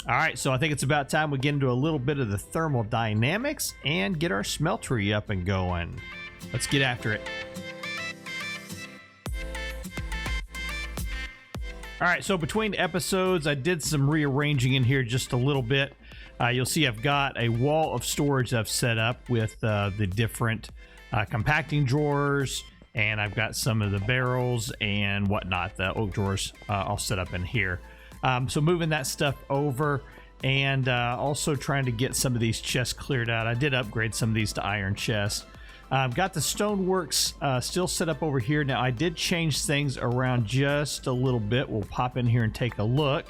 All right, so I think it's about time we get into a little bit of the thermal dynamics and get our smeltery up and going. Let's get after it. All right, so between episodes, I did some rearranging in here just a little bit. You'll see I've got a wall of storage I've set up with the different compacting drawers, and I've got some of the barrels and whatnot, the oak drawers all set up in here. So moving that stuff over, and also trying to get some of these chests cleared out. I did upgrade some of these to iron chests. Got the stoneworks still set up over here. Now I did change things around just a little bit. We'll pop in here and take a look.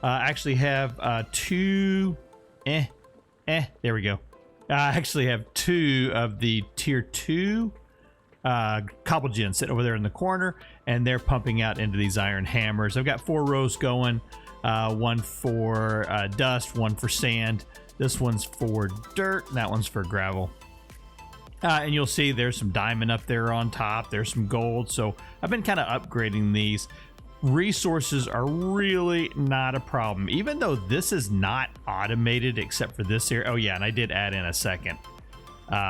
Actually have two there we go. I actually have two of the tier 2 cobble gens sitting over there in the corner, and they're pumping out into these iron hammers. I've got 4 rows going, one for dust, one for sand. This one's for dirt, and that one's for gravel. And you'll see there's some diamond up there on top. There's some gold. So I've been kind of upgrading these. Resources are really not a problem, even though this is not automated except for this here. Oh yeah, and I did add in a second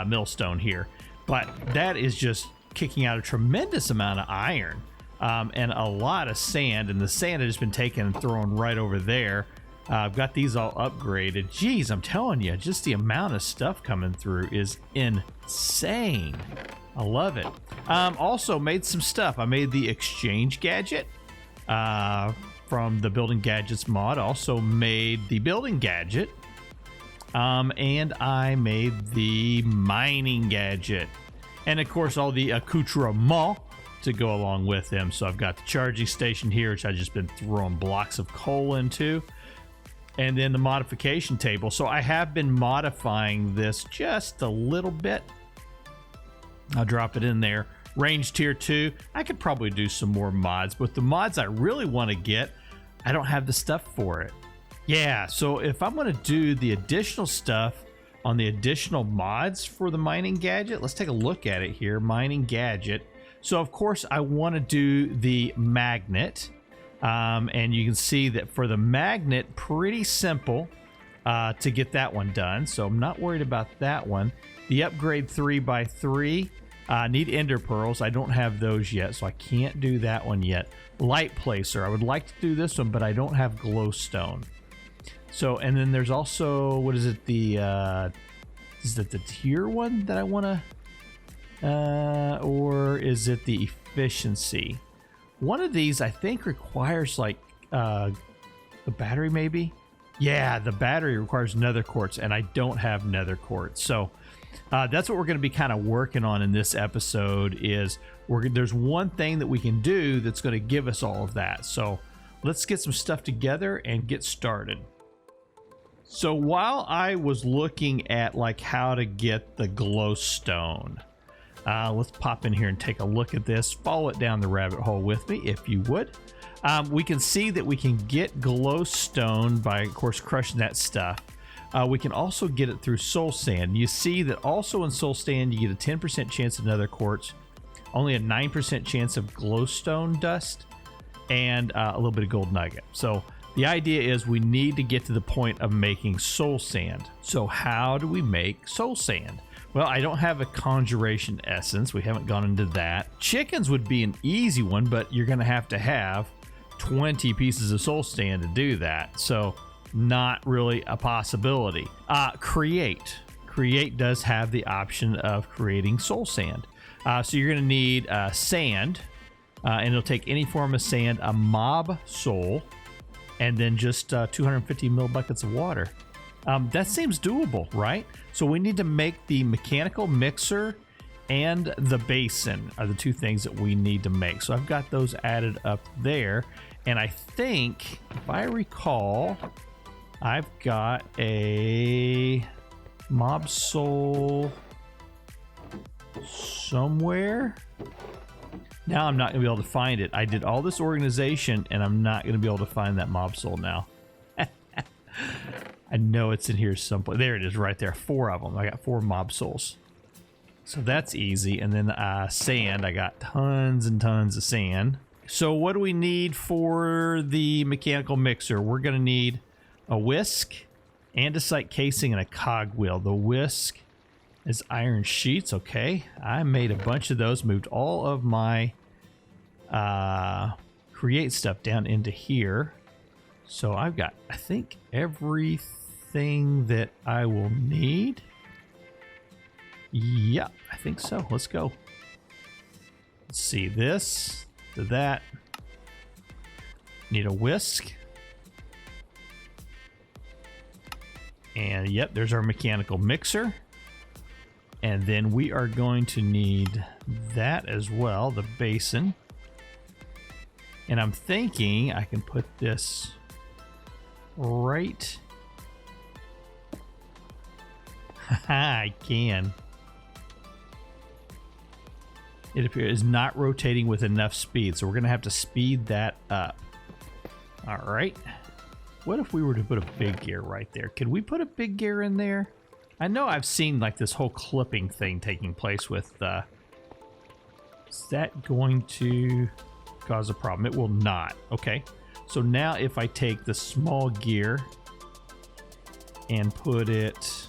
millstone here, but that is just kicking out a tremendous amount of iron and a lot of sand, and the sand has been taken and thrown right over there. I've got these all upgraded. Geez, I'm telling you, just the amount of stuff coming through is insane. I love it. Also made some stuff. I made the exchange gadget from the building gadgets mod. Also made the building gadget. And I made the mining gadget. And of course, all the accoutrements to go along with them. So I've got the charging station here, which I've just been throwing blocks of coal into. And then the modification table. So I have been modifying this just a little bit. I'll drop it in there. Range tier 2. I could probably do some more mods, but the mods I really want to get, I don't have the stuff for it. Yeah, so if I'm going to do the additional stuff on the additional mods for the mining gadget, let's take a look at it here. Mining gadget. So of course I want to do the magnet. And you can see that for the magnet, pretty simple to get that one done. So I'm not worried about that one. The upgrade 3x3, need ender pearls. I don't have those yet, so I can't do that one yet. Light placer, I would like to do this one, but I don't have glowstone. So, and then there's also, what is it? Is it the tier one that I want to, or is it the efficiency? One of these I think requires like the battery maybe. Yeah, the battery requires nether quartz, and I don't have nether quartz. So that's what we're going to be kind of working on in this episode. Is there's one thing that we can do that's going to give us all of that. So let's get some stuff together and get started. So while I was looking at like how to get the glowstone, let's pop in here and take a look at this. Follow it down the rabbit hole with me, if you would. We can see that we can get glowstone by, of course, crushing that stuff. We can also get it through soul sand. You see that also in soul sand, you get a 10% chance of nether quartz, only a 9% chance of glowstone dust, and a little bit of gold nugget. So the idea is we need to get to the point of making soul sand. So how do we make soul sand? Well, I don't have a conjuration essence. We haven't gone into that. Chickens would be an easy one, but you're going to have 20 pieces of soul sand to do that. So not really a possibility. Create does have the option of creating soul sand. So you're going to need sand, and it'll take any form of sand, a mob soul, and then just 250 mil buckets of water. That seems doable, right? So we need to make the mechanical mixer and the basin are the two things that we need to make. So I've got those added up there. And I think, if I recall, I've got a mob soul somewhere. Now I'm not going to be able to find it. I did all this organization, and I'm not going to be able to find that mob soul now. I know it's in here someplace. There it is right there. 4 of them. I got 4 mob souls. So that's easy. And then sand. I got tons and tons of sand. So what do we need for the mechanical mixer? We're going to need a whisk, andesite casing, and a cogwheel. The whisk is iron sheets. Okay, I made a bunch of those, moved all of my create stuff down into here. So I've got, I think, everything that I will need. Yeah, I think so. Let's go. Let's see, this to that. Need a whisk. And yep, there's our mechanical mixer. And then we are going to need that as well, the basin. And I'm thinking I can put this right. I can. It appears not rotating with enough speed, so we're going to have to speed that up. All right. What if we were to put a big gear right there? Could we put a big gear in there? I know I've seen like this whole clipping thing taking place with is that going to cause a problem? It will not. Okay. So now if I take the small gear and put it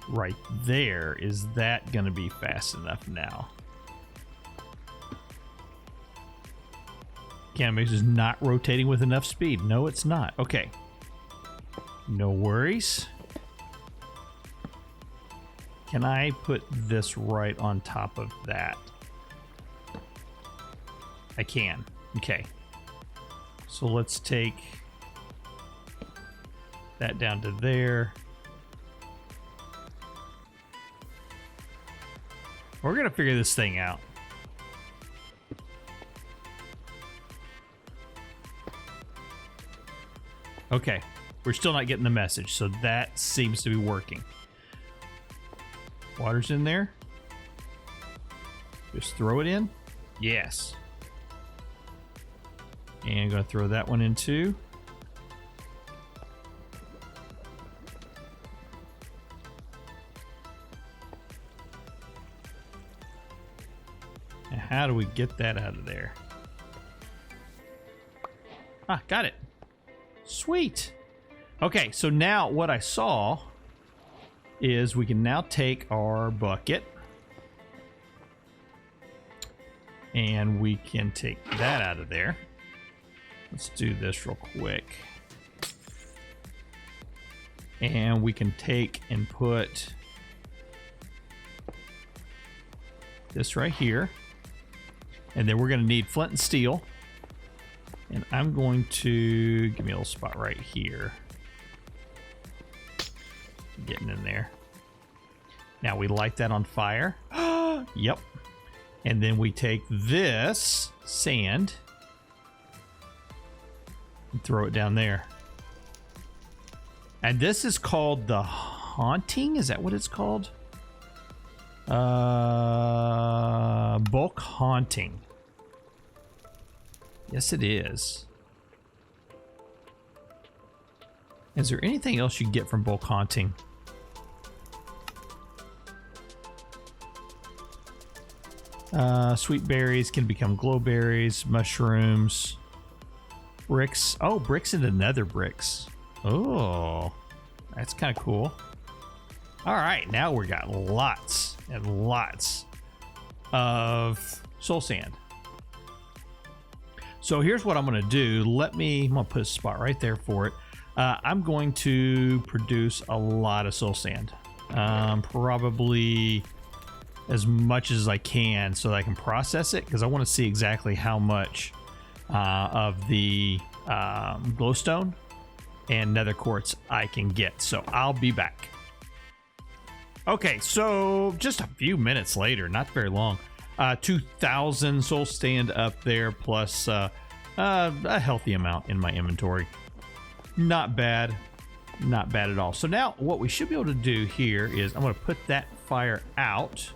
right there, is that going to be fast enough now? Canvas is not rotating with enough speed. No, it's not. Okay. No worries. Can I put this right on top of that? I can. Okay. So let's take that down to there. We're going to figure this thing out. Okay, we're still not getting the message, so that seems to be working. Water's in there. Just throw it in. Yes. And I'm going to throw that one in too. Now, how do we get that out of there? Ah, got it. Sweet. Okay, so now what I saw is we can now take our bucket and we can take that out of there. Let's do this real quick. And we can take and put this right here. And then we're going to need flint and steel. And I'm going to give me a little spot right here. Getting in there. Now we light that on fire. Yep. And then we take this sand and throw it down there. And this is called the haunting. Is that what it's called? Bulk haunting. Yes, it is. Is there anything else you get from bulk haunting? Sweet berries can become glow berries, mushrooms, bricks. Oh, bricks into nether bricks. Oh, that's kind of cool. All right, now we got lots and lots of soul sand. So here's what I'm going to do. I'm going to put a spot right there for it. I'm going to produce a lot of soul sand. Probably as much as I can so that I can process it, because I want to see exactly how much of the glowstone and nether quartz I can get. So I'll be back. Okay, so just a few minutes later, not very long. 2,000 soul sand up there, plus a healthy amount in my inventory. Not bad. Not bad at all. So now what we should be able to do here is I'm going to put that fire out.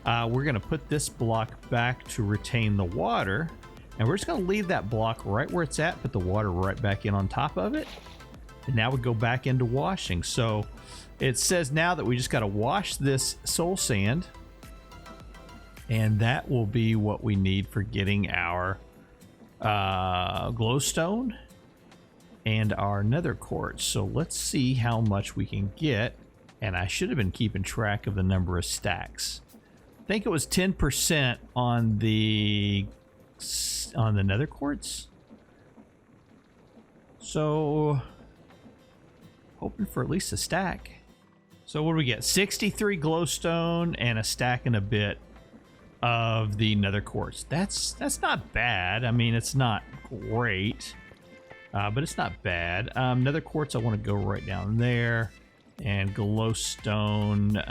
We're going to put this block back to retain the water. And we're just going to leave that block right where it's at, put the water right back in on top of it. And now we go back into washing. So it says now that we just got to wash this soul sand. And that will be what we need for getting our glowstone and our nether quartz. So let's see how much we can get. And I should have been keeping track of the number of stacks. I think it was 10% on the nether quartz. So hoping for at least a stack. So what do we get? 63 glowstone and a stack and a bit of the nether quartz. That's not bad. I mean, it's not great, but it's not bad. Nether quartz, I want to go right down there, and glowstone.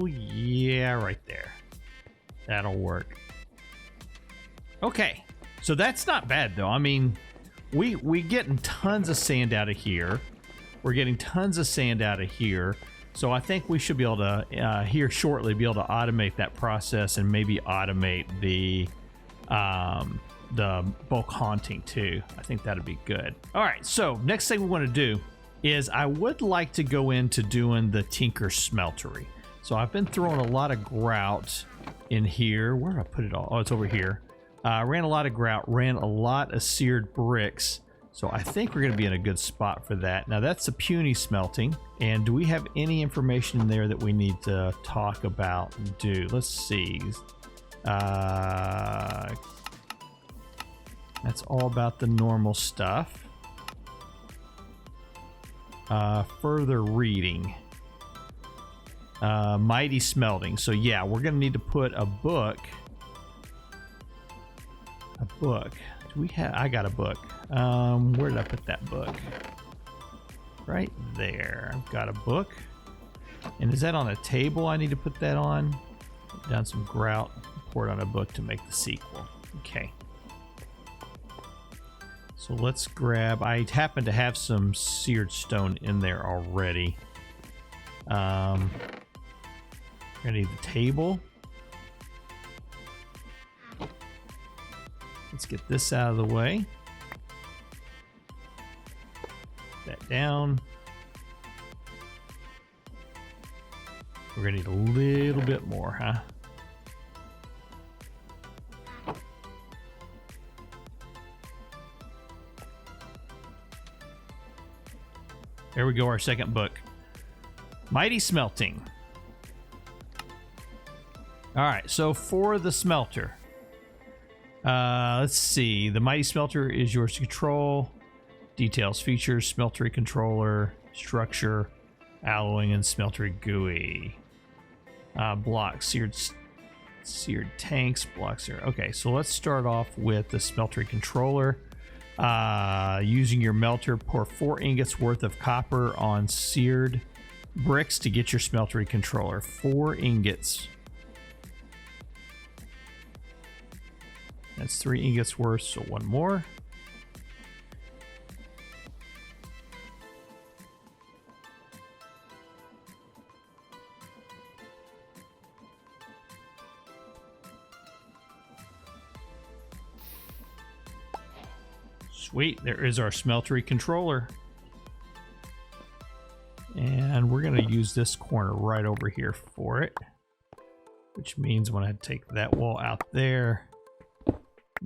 Oh, yeah, right there. That'll work. Okay, so that's not bad though. I mean, we getting tons of sand out of here. We're getting tons of sand out of here. So I think we should be able to, here shortly, be able to automate that process and maybe automate the bulk haunting too. I think that'd be good. All right, so next thing we want to do is I would like to go into doing the Tinker Smeltery. So I've been throwing a lot of grout in here. Where did I put it all? Oh, it's over here. Ran a lot of grout, ran a lot of seared bricks. So I think we're going to be in a good spot for that. Now that's the puny smelting. And do we have any information in there that we need to talk about and do? Let's see. That's all about the normal stuff. Further reading. Mighty smelting. So yeah, we're going to need to put a book. A book. Do we have? I got a book. Where did I put that book? Right there. I've got a book. And is that on a table I need to put that on? Put down some grout, pour it on a book to make the sequel. Okay. So let's grab, I happen to have some seared stone in there already. We're gonna need the table. Let's get this out of the way. Put that down. We're gonna need a little bit more, huh? There we go, our second book. Mighty Smelting. Alright, so for the smelter. Let's see. The Mighty Smelter is yours to control. Details, features, smeltery controller, structure, alloying, and smeltery GUI. Blocks, seared tanks, blocks here. Okay, so let's start off with the smeltery controller. Using your melter, pour 4 ingots worth of copper on seared bricks to get your smeltery controller. 4 ingots. That's 3 ingots worth, so 1 more. Sweet, there is our smeltery controller. And we're gonna use this corner right over here for it. Which means when I take that wall out there,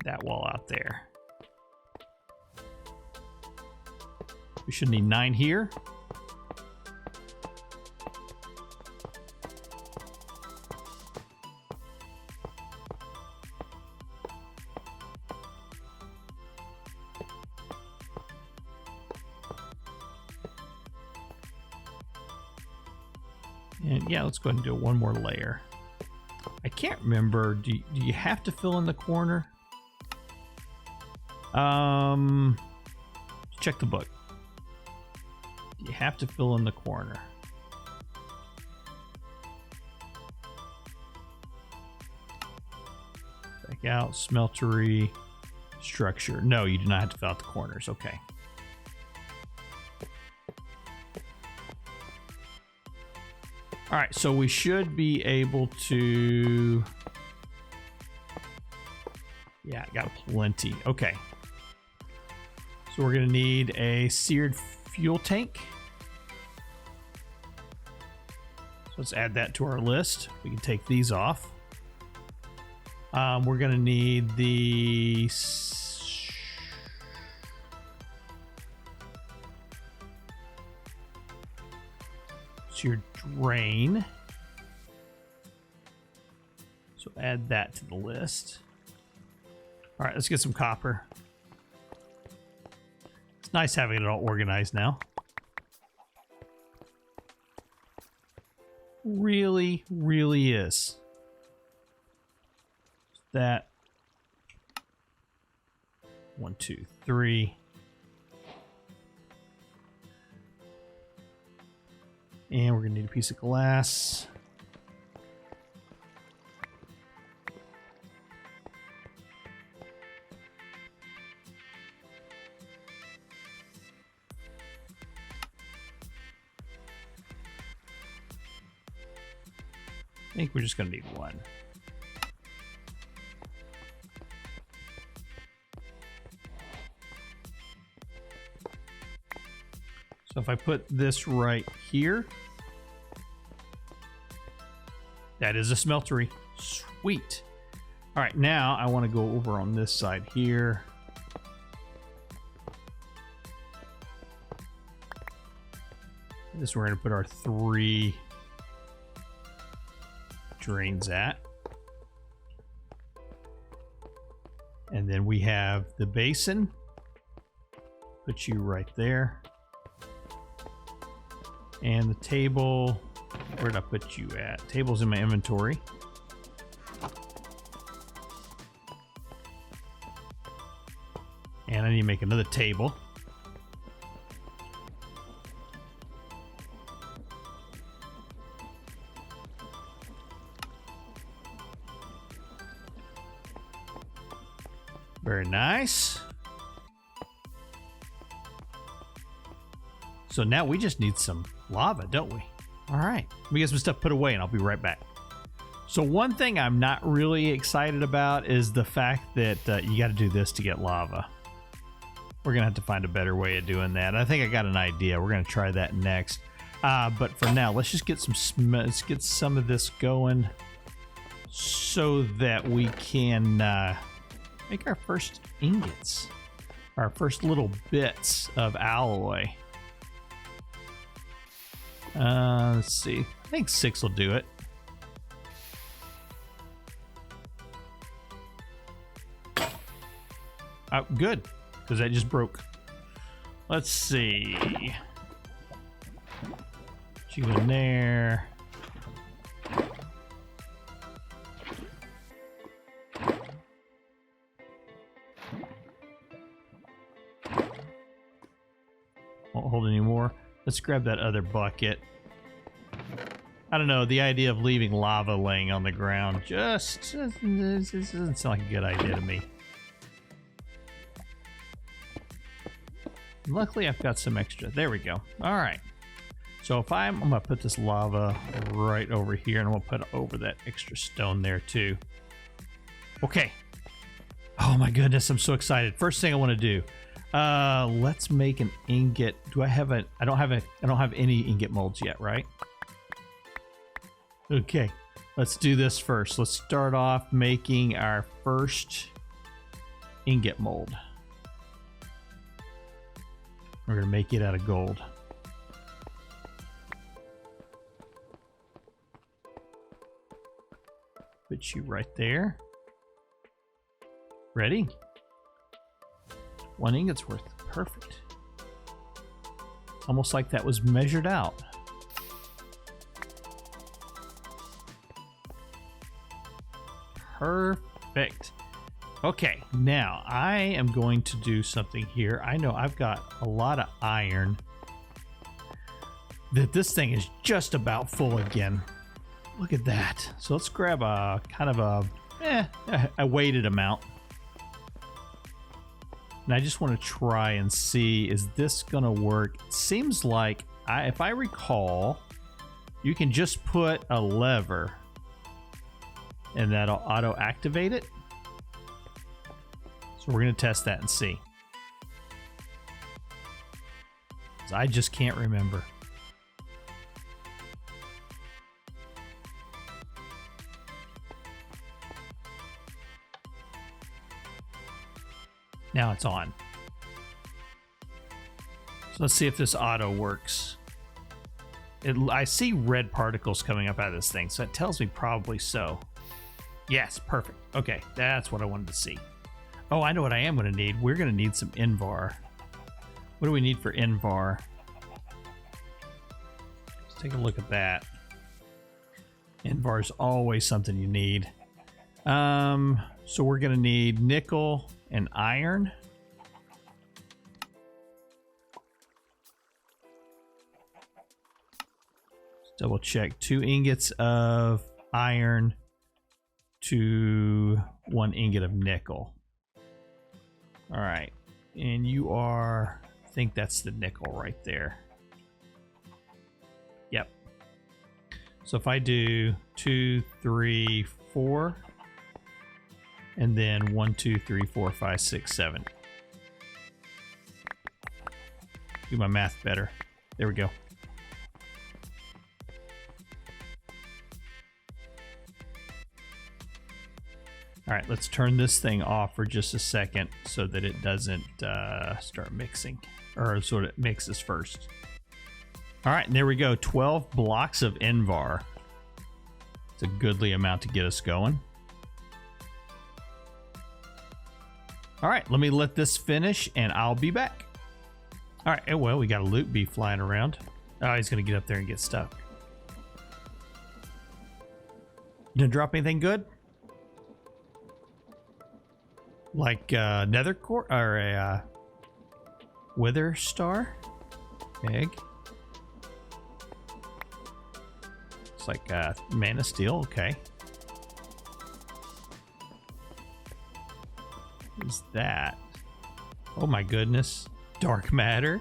that wall out there. We should need 9 here. And yeah, let's go ahead and do 1 more layer. I can't remember, do you have to fill in the corner? Check the book. You have to fill in the corner. Back out, smeltery, structure. No, you do not have to fill out the corners. Okay. All right, so we should be able to... Yeah, got plenty. Okay. So we're gonna need a seared fuel tank. So let's add that to our list. We can take these off. We're gonna need the it's your drain. So add that to the list. All right, let's get some copper. It's nice having it all organized now. Really, really is. That 1, 2, 3. And we're gonna need a piece of glass. I think we're just gonna need one. So if I put this right here, that is a smeltery. Sweet. All right, now I want to go over on this side here. This is where we're going to put our 3 drains at. And then we have the basin. Put you right there. And the table, where'd I put you at? Table's in my inventory. And I need to make another table. Very nice. So now we just need some lava, don't we? All right, we get some stuff put away and I'll be right back. So one thing I'm not really excited about is the fact that you got to do this to get lava. We're gonna have to find a better way of doing that. I think I got an idea. We're gonna try that next. But for now, let's just get some of this going so that we can make our first ingots, our first little bits of alloy. Let's see. I think 6 will do it. Oh, good, because that just broke. Let's see. Put you in there. Won't hold any more. Let's grab that other bucket. I don't know, the idea of leaving lava laying on the ground just doesn't sound like a good idea to me. Luckily, I've got some extra. There we go. All right. So if I'm going to put this lava right over here, and I'm going to put over that extra stone there too. Okay. Oh my goodness, I'm so excited. First thing I want to do. Let's make an ingot. Do I have a? I don't have any ingot molds yet, right? Okay, let's do this first. Let's start off making our first ingot mold. We're gonna make it out of gold. Put you right there. Ready? 1 ingot's worth. Perfect. Almost like that was measured out. Perfect. Okay, now I am going to do something here. I know I've got a lot of iron. This thing is just about full again. Look at that. So let's grab a kind of a weighted amount. And I just want to try and see, is this going to work? It seems like, if I recall, you can just put a lever and that'll auto-activate it. So we're going to test that and see. I just can't remember. Now it's on. So let's see if this auto works. I see red particles coming up out of this thing, so it tells me probably so. Yes, perfect. Okay, that's what I wanted to see. Oh, I know what I am going to need. We're going to need some Invar. What do we need for Invar? Let's take a look at that. Invar is always something you need. So we're going to need nickel and iron. Let's double check. 2 ingots of iron to 1 ingot of nickel. All right. And you are, I think that's the nickel right there. Yep. So if I do 2, 3, 4, and then 1, 2, 3, 4, 5, 6, 7. Do my math better. There we go. All right, let's turn this thing off for just a second so that it doesn't start mixing, or so it mixes first. All right, and there we go. 12 blocks of Invar. It's a goodly amount to get us going. All right, let me let this finish and I'll be back. All right, well, we got a loot bee flying around. Oh, he's gonna get up there and get stuck. You didn't drop anything good? Like nether core or a wither star egg. It's like mana steel. Okay. What is that? Oh my goodness. Dark matter.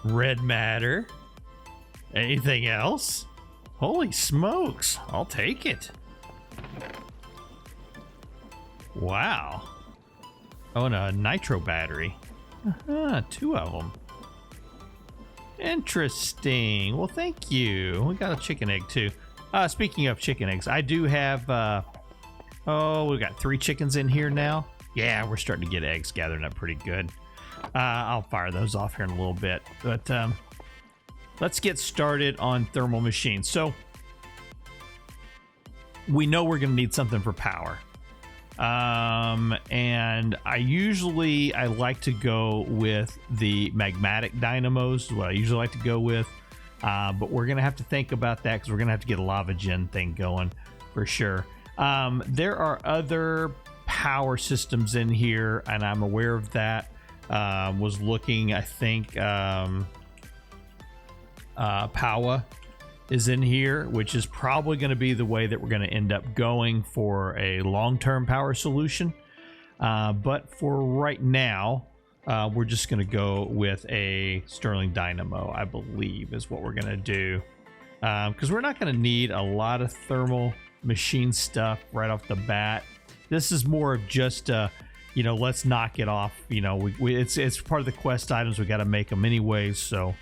Red matter. Anything else? Holy smokes. I'll take it. Wow. Oh, and a nitro battery. 2 of them. Interesting. Well, thank you. We got a chicken egg too. Speaking of chicken eggs, I do have, we've got 3 chickens in here now. Yeah, we're starting to get eggs gathering up pretty good. I'll fire those off here in a little bit, but let's get started on thermal machines. So we know we're going to need something for power. And I like to go with the magmatic dynamos, is what I usually like to go with. But we're going to have to think about that because we're going to have to get a lava gen thing going for sure. There are other power systems in here, and I'm aware of that. Was looking, I think, Powa is in here, which is probably going to be the way that we're going to end up going for a long-term power solution. But for right now, we're just going to go with a Stirling Dynamo, I believe, is what we're going to do. Because we're not going to need a lot of thermal machine stuff right off the bat. This is more of just, let's knock it off. It's part of the quest items. We got to make them anyways, so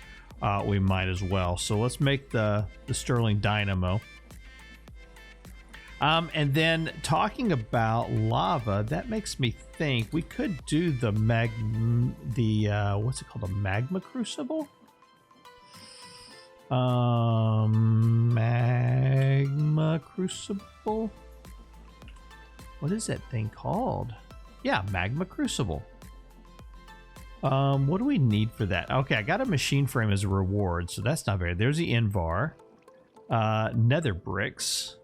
we might as well. So let's make the Stirling Dynamo. And then talking about lava, that makes me think we could do the what's it called? A magma crucible? Magma crucible? What is that thing called? Yeah, magma crucible. What do we need for that? Okay, I got a machine frame as a reward, so that's not very. There's the Invar, nether bricks,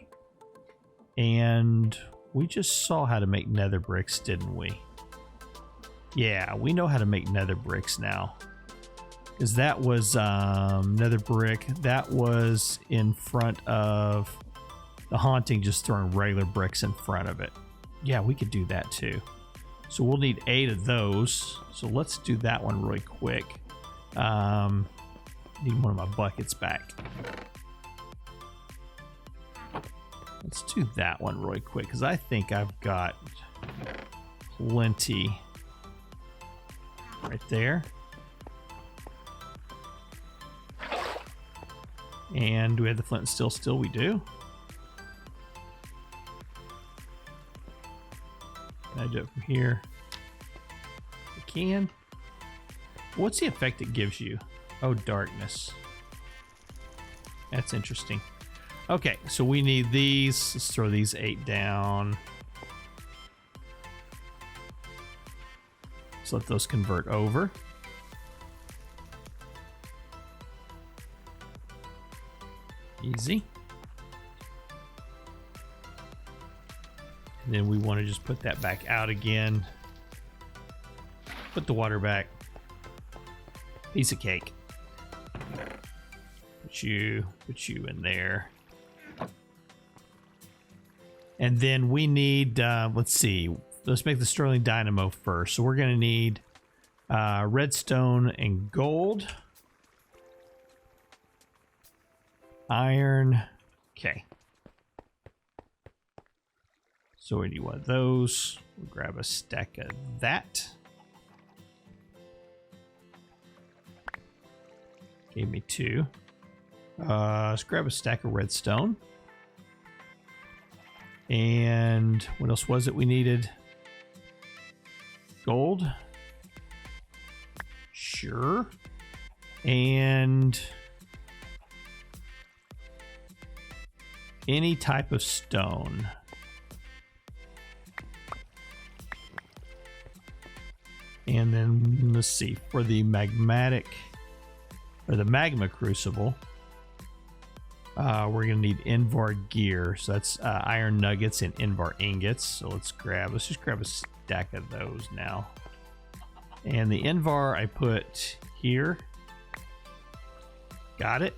and we just saw how to make nether bricks, didn't we? Yeah, we know how to make nether bricks now, because that was nether brick. That was in front of the haunting, just throwing regular bricks in front of it. Yeah, we could do that too. So we'll need 8 of those. So let's do that one really quick. Need one of my buckets back. Let's do that one really quick because I think I've got plenty right there. And do we have the flint and steel still? We do. Can I do it from here? can. What's the effect it gives you? Oh, darkness. That's interesting. Okay, so we need these. Let's throw these 8 down. Let's let those convert over. Easy. And then we want to just put that back out again. Put the water back. Piece of cake. Put you in there. And then we need, let's see, let's make the sterling dynamo first. So we're going to need redstone and gold. Iron. Okay. So we need one of those. We'll grab a stack of that. Gave me 2. Let's grab a stack of redstone. And what else was it we needed? Gold. Sure. And any type of stone. And then let's see, for the magmatic or the magma crucible, we're gonna need Invar gear. So that's iron nuggets and Invar ingots. So let's just grab a stack of those now. And the Invar I put here. Got it.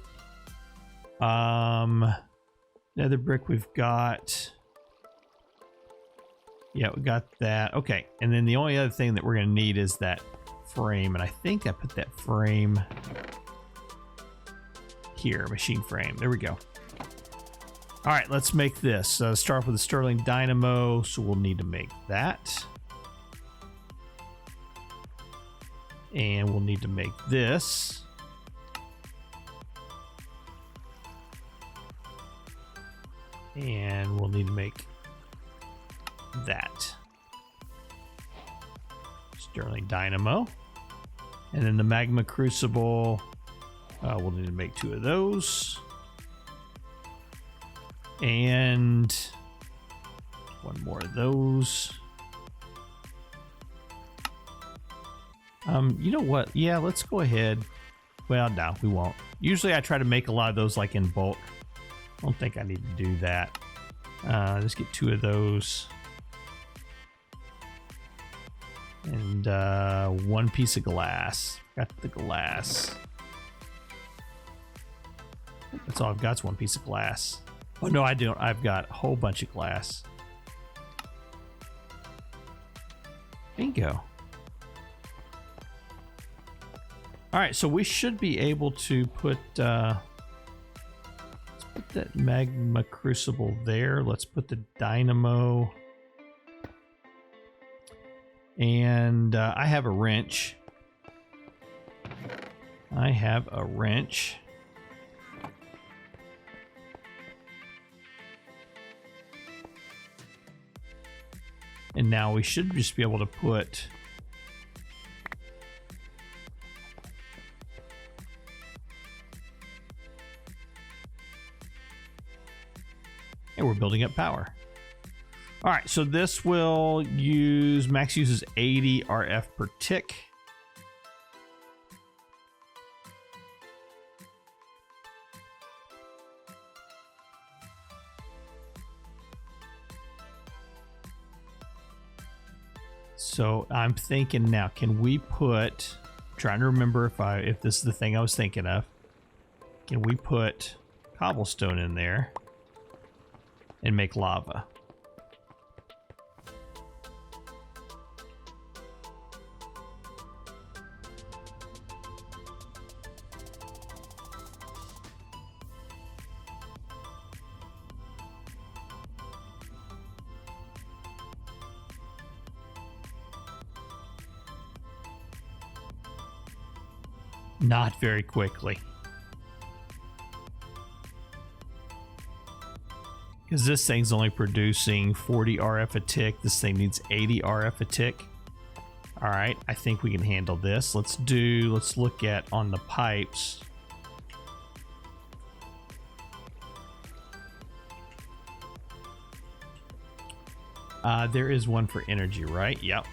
Nether brick we've got. Yeah, we got that. Okay, and then the only other thing that we're gonna need is that frame, and I think I put that frame here, machine frame. There we go. All right, let's make this. Start off with the sterling dynamo, so we'll need to make that. And we'll need to make this. And we'll need to make that. Sterling dynamo. And then the magma crucible, we'll need to make 2 of those. And 1 more of those. You know what? Yeah, let's go ahead. Well, no, we won't. Usually I try to make a lot of those like in bulk. I don't think I need to do that. Let's get 2 of those. And 1 piece of glass. Got the glass. That's all I've got is 1 piece of glass. Oh no, I don't. I've got a whole bunch of glass. Bingo. All right, so we should be able to put let's put that magma crucible there. Let's put the dynamo. And I have a wrench. And now we should just be able to put and we're building up power. All right, so this will use, max uses 80 RF per tick. So I'm thinking now, can we put, I'm trying to remember if this is the thing I was thinking of. Can we put cobblestone in there and make lava? Not very quickly. Because this thing's only producing 40 RF a tick. This thing needs 80 RF a tick. All right, I think we can handle this. Let's look at on the pipes. There is one for energy, right? Yep.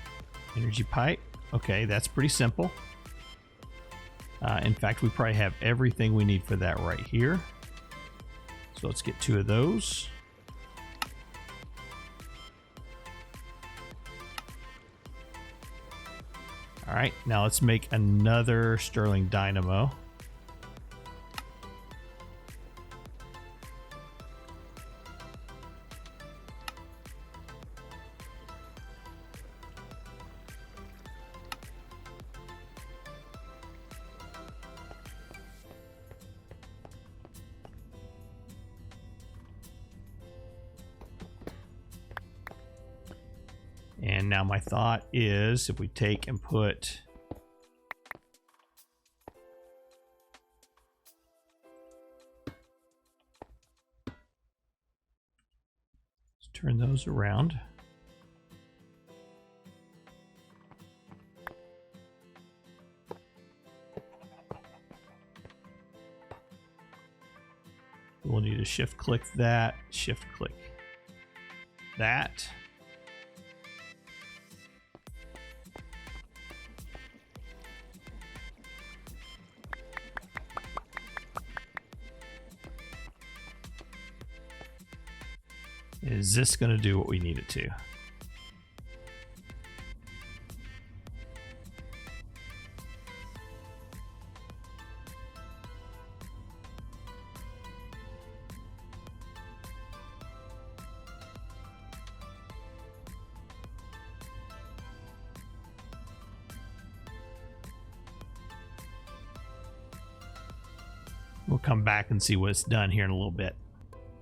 Energy pipe. Okay, that's pretty simple. In fact, we probably have everything we need for that right here. So let's get 2 of those. All right, now let's make another Stirling dynamo. And now my thought is if we take and put let's turn those around. We'll need to shift click that, shift click that. Is this going to do what we need it to? We'll come back and see what it's done here in a little bit.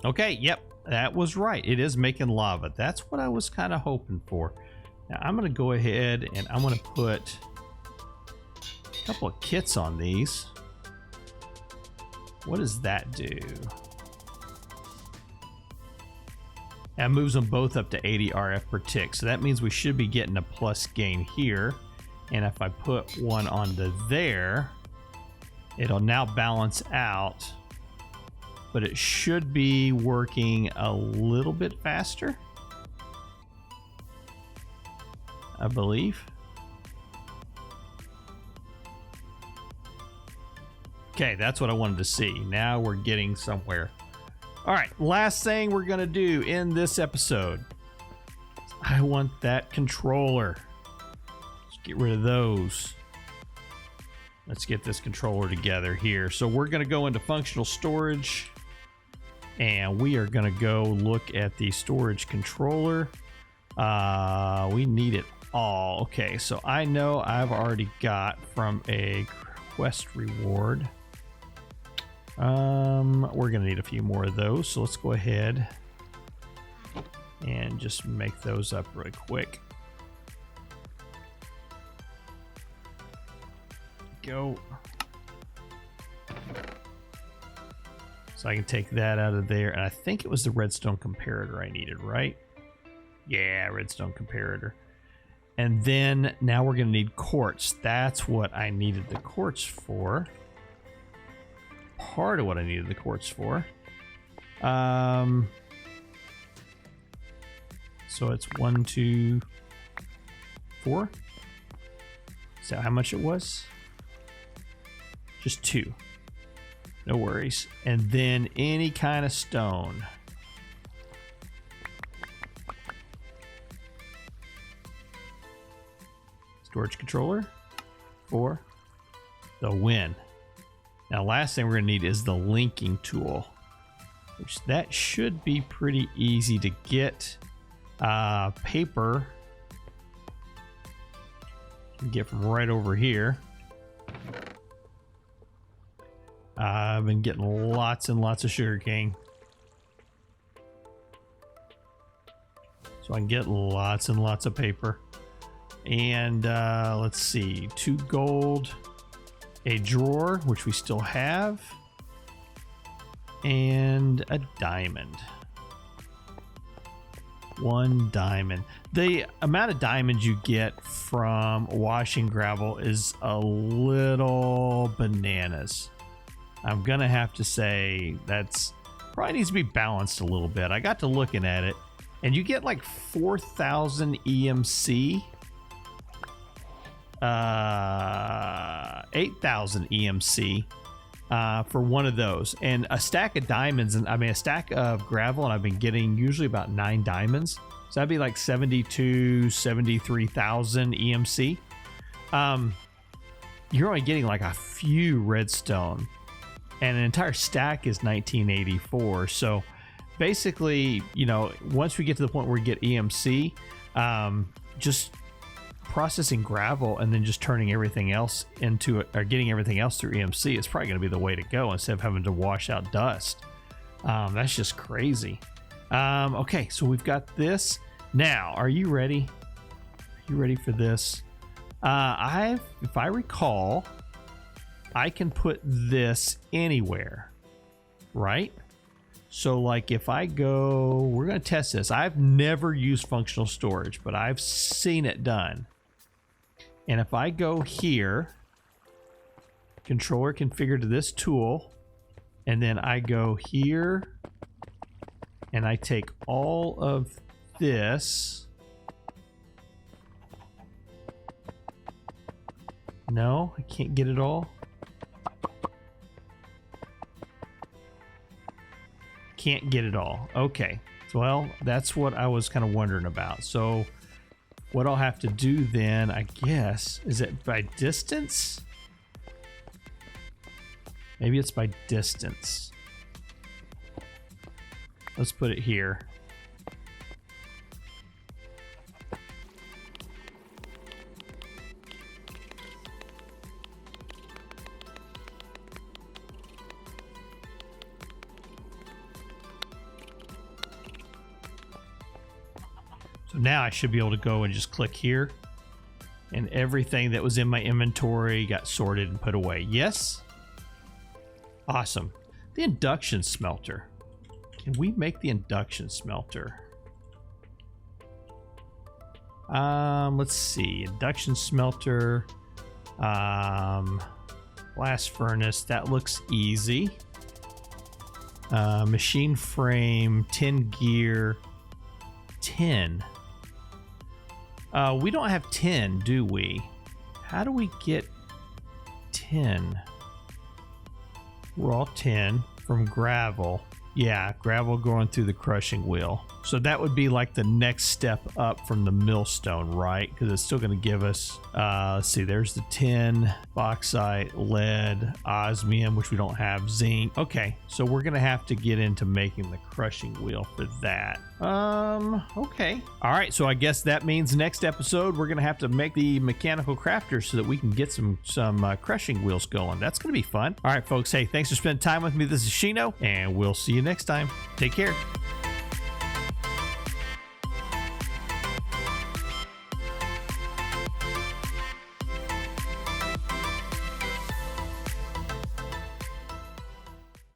Okay, yep. That was right. It is making lava. That's what I was kind of hoping for. Now I'm going to go ahead and I'm going to put a couple of kits on these. What does that do? That moves them both up to 80 RF per tick. So that means we should be getting a plus gain here. And if I put one onto there, it'll now balance out. But it should be working a little bit faster, I believe. Okay, that's what I wanted to see. Now we're getting somewhere. All right, last thing we're gonna do in this episode. I want that controller. Let's get rid of those. Let's get this controller together here. So we're gonna go into functional storage. And we are going to go look at the storage controller. We need it all. Okay, so I know I've already got from a quest reward. We're going to need a few more of those. So let's go ahead and just make those up really quick. Go. So I can take that out of there. And I think it was the redstone comparator I needed, right? Yeah, redstone comparator. And then now we're going to need quartz. That's what I needed the quartz for. Part of what I needed the quartz for. So it's 1, 2, 4. Is that how much it was? Just 2. No worries. And then any kind of stone. Storage controller for the win. Now, last thing we're going to need is the linking tool, which that should be pretty easy to get. Paper. You can get from right over here. I've been getting lots and lots of sugarcane. So I can get lots and lots of paper. And let's see, 2 gold, a drawer, which we still have, and a diamond. 1 diamond. The amount of diamonds you get from washing gravel is a little bananas. I'm gonna have to say that's probably needs to be balanced a little bit. I got to looking at it, and you get like 4,000 EMC, 8,000 EMC for one of those, and a stack of diamonds, and I mean a stack of gravel, and I've been getting usually about 9 diamonds, so that'd be like 73,000 EMC. You're only getting like a few redstone, and an entire stack is 1984. So basically, you know, once we get to the point where we get EMC, just processing gravel and then just turning everything else into it, or getting everything else through EMC, is probably going to be the way to go instead of having to wash out dust. That's just crazy. Okay, so we've got this. Now, are you ready? Are you ready for this? If I recall, I can put this anywhere, right? So like if I go, we're going to test this. I've never used functional storage, but I've seen it done. And if I go here, controller configured to this tool, and then I go here and I take all of this. No, I can't get it all. Can't get it all. Okay. Well, that's what I was kind of wondering about. So what I'll have to do then, I guess, is it by distance? Maybe it's by distance. Let's put it here. So now I should be able to go and just click here, and everything that was in my inventory got sorted and put away. Yes? Awesome. The induction smelter. Can we make the induction smelter? Let's see. Induction smelter. Blast furnace. That looks easy. Machine frame. Tin gear. Tin. We don't have tin, do we? How do we get tin? Raw tin from gravel. Yeah, gravel going through the crushing wheel. So that would be like the next step up from the millstone, right? Because it's still going to give us, let's see, there's the tin, bauxite, lead, osmium, which we don't have, zinc. Okay, so we're going to have to get into making the crushing wheel for that. Okay. All right, so I guess that means next episode we're going to have to make the mechanical crafter so that we can get some crushing wheels going. That's going to be fun. All right, folks, hey, thanks for spending time with me. This is Shino, and we'll see you next time. Take care.